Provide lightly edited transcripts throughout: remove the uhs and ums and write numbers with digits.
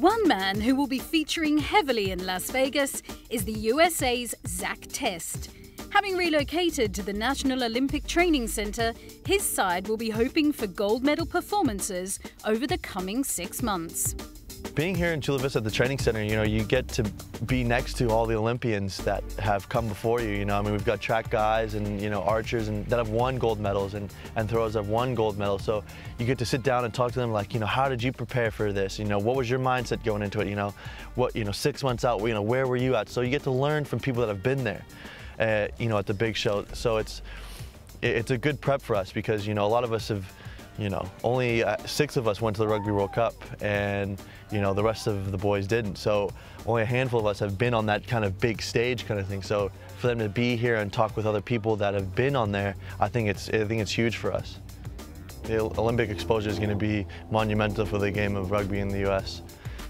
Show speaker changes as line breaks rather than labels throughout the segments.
One man who will be featuring heavily in Las Vegas is the USA's Zack Test. Having relocated to the National Olympic Training Center, his side will be hoping for gold medal performances over the coming 6 months.
Being here in Chula Vista at the training center, you get to be next to all the Olympians that have come before you. I mean, we've got track guys and, archers and that have won gold medals and throwers that have won gold medals. So you get to sit down and talk to them like, how did you prepare for this? What was your mindset going into it? 6 months out, where were you at? So you get to learn from people that have been there, at the big show. So it's a good prep for us because, a lot of us have, only 6 of us went to the Rugby World Cup and, the rest of the boys didn't. So only a handful of us have been on that kind of big stage kind of thing. So for them to be here and talk with other people that have been on there, I think it's huge for us. The Olympic exposure is going to be monumental for the game of rugby in the U.S.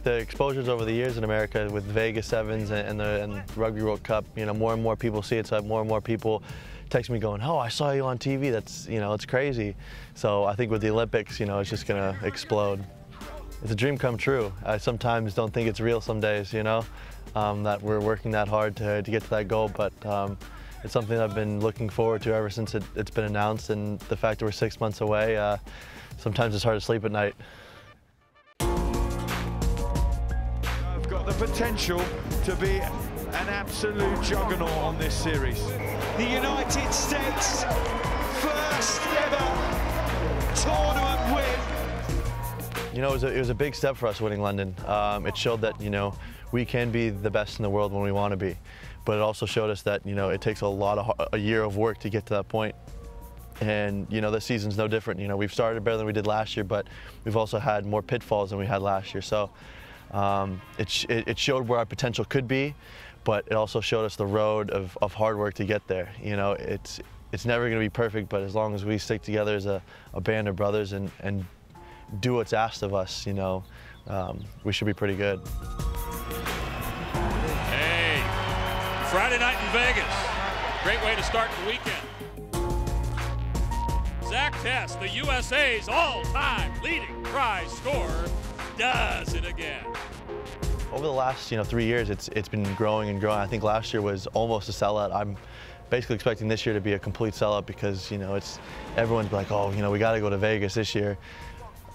The exposures over the years in America with Vegas Sevens and the Rugby World Cup, more and more people see it, so more and more people text me going, oh, I saw you on TV, that's, it's crazy. So I think with the Olympics, it's just gonna explode. It's a dream come true. I sometimes don't think it's real some days, that we're working that hard to get to that goal, but it's something I've been looking forward to ever since it's been announced, and the fact that we're 6 months away, sometimes it's hard to sleep at night.
I've got the potential to be an absolute juggernaut on this series.
The United States' first ever tournament win.
It was a big step for us winning London. It showed that, we can be the best in the world when we want to be. But it also showed us that, it takes a year of work to get to that point. And, this season's no different. We've started better than we did last year, but we've also had more pitfalls than we had last year. So it showed where our potential could be, but it also showed us the road of hard work to get there. It's never going to be perfect, but as long as we stick together as a band of brothers and do what's asked of us, we should be pretty good.
Hey, Friday night in Vegas. Great way to start the weekend. Zack Test, the USA's all-time leading prize scorer, does it again.
Over the last 3 years, it's been growing and growing. I think last year was almost a sellout. I'm basically expecting this year to be a complete sellout because everyone's like, oh, we got to go to Vegas this year.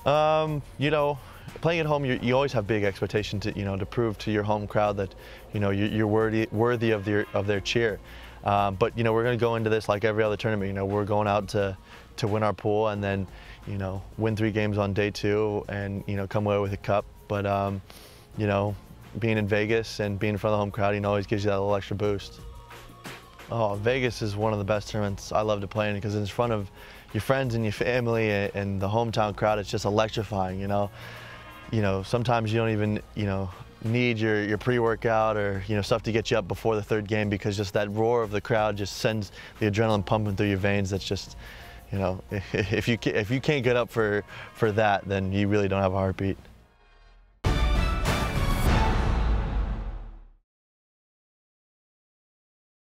Playing at home, you always have big expectations to prove to your home crowd that you're worthy of their cheer. But we're going to go into this like every other tournament. We're going out to win our pool and then win 3 games on day 2 and come away with a cup. But being in Vegas and being in front of the home crowd, always gives you that little extra boost. Oh, Vegas is one of the best tournaments I love to play in because it's in front of your friends and your family and the hometown crowd. It's just electrifying. Sometimes you don't even need your pre-workout or stuff to get you up before the 3rd game because just that roar of the crowd just sends the adrenaline pumping through your veins. That's just if you can't get up for that, then you really don't have a heartbeat.